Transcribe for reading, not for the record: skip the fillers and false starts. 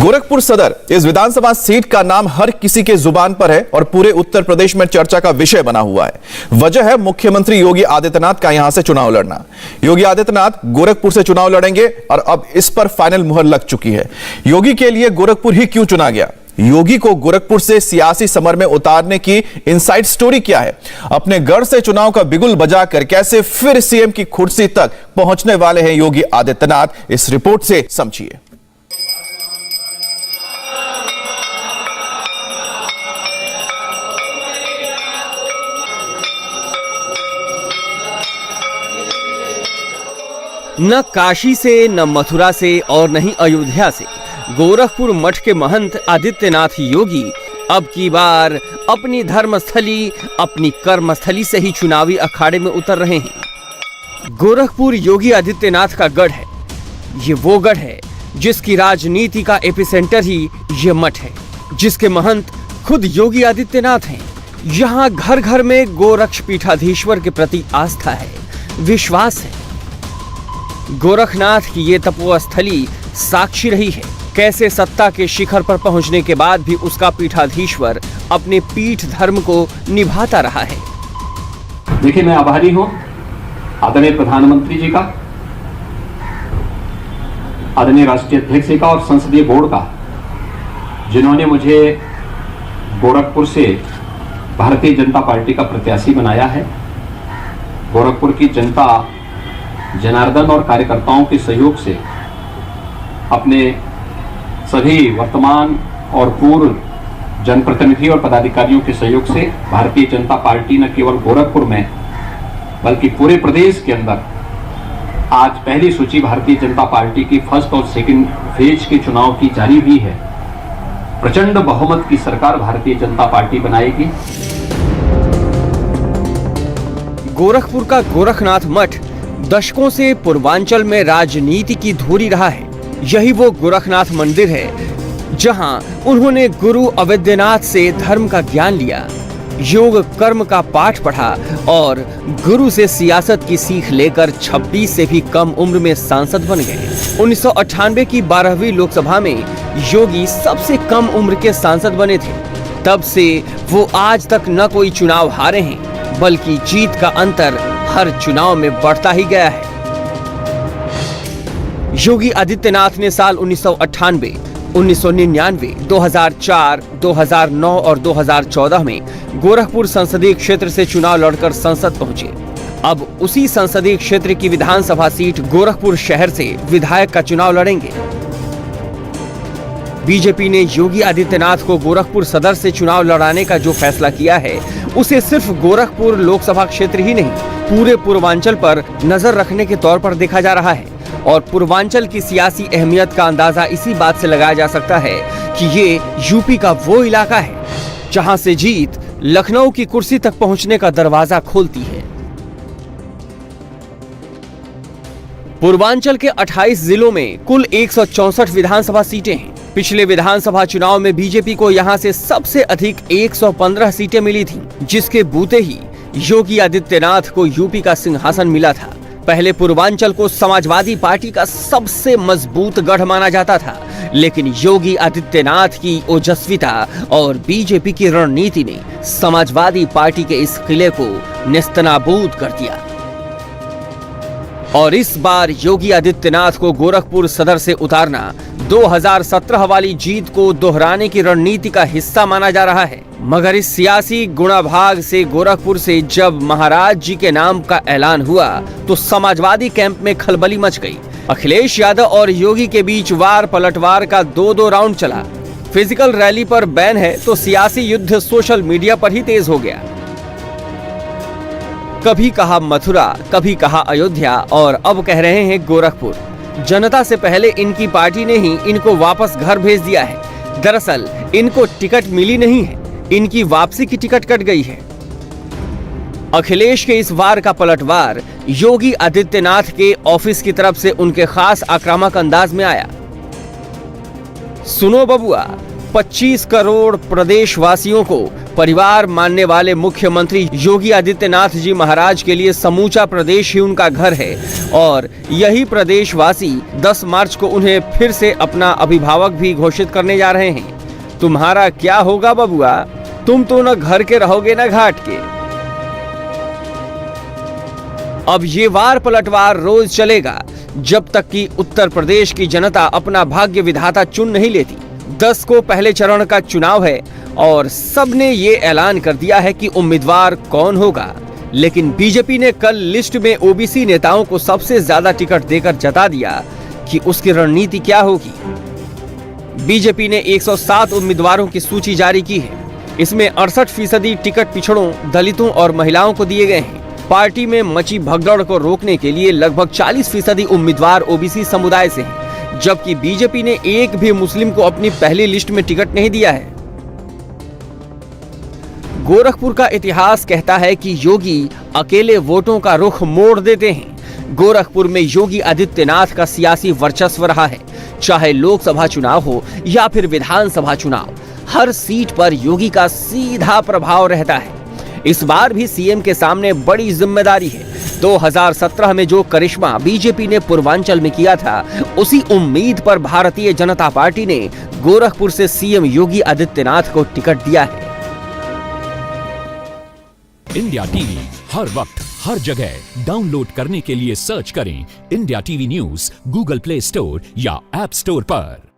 गोरखपुर सदर इस विधानसभा सीट का नाम हर किसी के जुबान पर है और पूरे उत्तर प्रदेश में चर्चा का विषय बना हुआ है। वजह है मुख्यमंत्री योगी आदित्यनाथ का यहां से चुनाव लड़ना। योगी आदित्यनाथ गोरखपुर से चुनाव लड़ेंगे और अब इस पर फाइनल मुहर लग चुकी है। योगी के लिए गोरखपुर ही क्यों चुना गया? योगी को गोरखपुर से सियासी समर में उतारने की इनसाइड स्टोरी क्या है? अपने गढ़ से चुनाव का बिगुल बजाकर कैसे फिर सीएम की कुर्सी तक पहुंचने वाले हैं योगी आदित्यनाथ, इस रिपोर्ट से समझिए। न काशी से, न मथुरा से और न ही अयोध्या से गोरखपुर मठ के महंत आदित्यनाथ योगी अब की बार अपनी धर्मस्थली, अपनी कर्मस्थली से ही चुनावी अखाड़े में उतर रहे हैं। गोरखपुर योगी आदित्यनाथ का गढ़ है। ये वो गढ़ है जिसकी राजनीति का एपिसेंटर ही ये मठ है, जिसके महंत खुद योगी आदित्यनाथ हैं। यहाँ घर घर में गोरक्ष पीठाधीश्वर के प्रति आस्था है, विश्वास है। गोरखनाथ की ये तपोस्थली साक्षी रही है कैसे सत्ता के शिखर पर पहुंचने के बाद भी उसका पीठाधीश्वर अपने पीठ धर्म को निभाता रहा है। देखिए, मैं आभारी हूं आदरणीय प्रधानमंत्री जी का, आदरणीय राष्ट्रीय अध्यक्ष जी का और संसदीय बोर्ड का, जिन्होंने मुझे गोरखपुर से भारतीय जनता पार्टी का प्रत्याशी बनाया है। गोरखपुर की जनता जनार्दन और कार्यकर्ताओं के सहयोग से, अपने सभी वर्तमान और पूर्व जनप्रतिनिधि और पदाधिकारियों के सहयोग से भारतीय जनता पार्टी न केवल गोरखपुर में बल्कि पूरे प्रदेश के अंदर आज पहली सूची भारतीय जनता पार्टी की फर्स्ट और सेकंड फेज के चुनाव की जारी हुई है। प्रचंड बहुमत की सरकार भारतीय जनता पार्टी बनाएगी। गोरखपुर का गोरखनाथ मठ दशकों से पूर्वांचल में राजनीति की धूरी रहा है। यही वो गोरखनाथ मंदिर है जहां उन्होंने गुरु अवैद्यनाथ से धर्म का ज्ञान लिया, योग कर्म का पाठ पढ़ा और गुरु से सियासत की सीख लेकर 26 से भी कम उम्र में सांसद बन गए। 1998 की 12वीं लोकसभा में योगी सबसे कम उम्र के सांसद बने थे। तब से वो आज तक न कोई चुनाव हारे हैं, बल्कि जीत का अंतर हर चुनाव में बढ़ता ही गया है। योगी आदित्यनाथ ने साल 1998, 1999, 2004, 2009 और 2014 में गोरखपुर संसदीय क्षेत्र से चुनाव लड़कर संसद पहुंचे। अब उसी संसदीय क्षेत्र की विधानसभा सीट गोरखपुर शहर से विधायक का चुनाव लड़ेंगे। बीजेपी ने योगी आदित्यनाथ को गोरखपुर सदर से चुनाव लड़ाने का जो फैसला किया है, उसे सिर्फ गोरखपुर लोकसभा क्षेत्र ही नहीं, पूरे पूर्वांचल पर नजर रखने के तौर पर देखा जा रहा है। और पूर्वांचल की सियासी अहमियत का अंदाजा इसी बात से लगाया जा सकता है कि ये यूपी का वो इलाका है जहां से जीत लखनऊ की कुर्सी तक पहुंचने का दरवाजा खोलती है। पूर्वांचल के 28 जिलों में कुल 164 विधानसभा सीटें हैं। पिछले विधानसभा चुनाव में बीजेपी को यहां से सबसे अधिक 115 सीटें मिली थीं, जिसके बूते ही योगी आदित्यनाथ को यूपी का सिंहासन मिला था। पहले पूर्वांचल को समाजवादी पार्टी का सबसे मजबूत गढ़ माना जाता था, लेकिन योगी आदित्यनाथ की ओजस्विता और बीजेपी की रणनीति ने समाजवादी पार्टी के इस किले को नेस्तनाबूद कर दिया। और इस बार योगी आदित्यनाथ को गोरखपुर सदर से उतारना 2017 वाली जीत को दोहराने की रणनीति का हिस्सा माना जा रहा है। मगर इस सियासी गुणाभाग से गोरखपुर से जब महाराज जी के नाम का ऐलान हुआ तो समाजवादी कैंप में खलबली मच गई। अखिलेश यादव और योगी के बीच वार पलटवार का 2-2 राउंड चला। फिजिकल रैली पर बैन है तो सियासी युद्ध सोशल मीडिया पर ही तेज हो गया। कभी कहा मथुरा, कभी कहा अयोध्या और अब कह रहे हैं गोरखपुर। जनता से पहले इनकी पार्टी ने ही इनको वापस घर भेज दिया है। दरअसल इनको टिकट मिली नहीं है, इनकी वापसी की टिकट कट गई है। अखिलेश के इस वार का पलटवार योगी आदित्यनाथ के ऑफिस की तरफ से उनके खास आक्रामक अंदाज में आया। सुनो बबुआ, 25 करोड़ प्रदेशवासियों को परिवार मानने वाले मुख्यमंत्री योगी आदित्यनाथ जी महाराज के लिए समूचा प्रदेश ही उनका घर है और यही प्रदेशवासी 10 मार्च को उन्हें फिर से अपना अभिभावक भी घोषित करने जा रहे हैं। तुम्हारा क्या होगा बबुआ, तुम तो न घर के रहोगे न घाट के। अब ये वार पलटवार रोज चलेगा जब तक कि उत्तर प्रदेश की जनता अपना भाग्य विधाता चुन नहीं लेती। 10 को पहले चरण का चुनाव है और सबने ये ऐलान कर दिया है कि उम्मीदवार कौन होगा, लेकिन बीजेपी ने कल लिस्ट में ओबीसी नेताओं को सबसे ज्यादा टिकट देकर जता दिया कि उसकी रणनीति क्या होगी। बीजेपी ने 107 उम्मीदवारों की सूची जारी की है। इसमें 68% टिकट पिछड़ों, दलितों और महिलाओं को दिए गए हैं। पार्टी में मची भगदड़ को रोकने के लिए लगभग 40% उम्मीदवार ओबीसी समुदाय से हैं, जबकि बीजेपी ने एक भी मुस्लिम को अपनी पहली लिस्ट में टिकट नहीं दिया है। गोरखपुर का इतिहास कहता है कि योगी अकेले वोटों का रुख मोड़ देते हैं। गोरखपुर में योगी आदित्यनाथ का सियासी वर्चस्व रहा है, चाहे लोकसभा चुनाव हो या फिर विधानसभा चुनाव, हर सीट पर योगी का सीधा प्रभाव रहता है। इस बार भी सीएम के सामने बड़ी जिम्मेदारी है। 2017 में जो करिश्मा बीजेपी ने पूर्वांचल में किया था, उसी उम्मीद पर भारतीय जनता पार्टी ने गोरखपुर से सीएम योगी आदित्यनाथ को टिकट दिया है। इंडिया टीवी हर वक्त हर जगह डाउनलोड करने के लिए सर्च करें India TV news Google play store या ऐप स्टोर पर।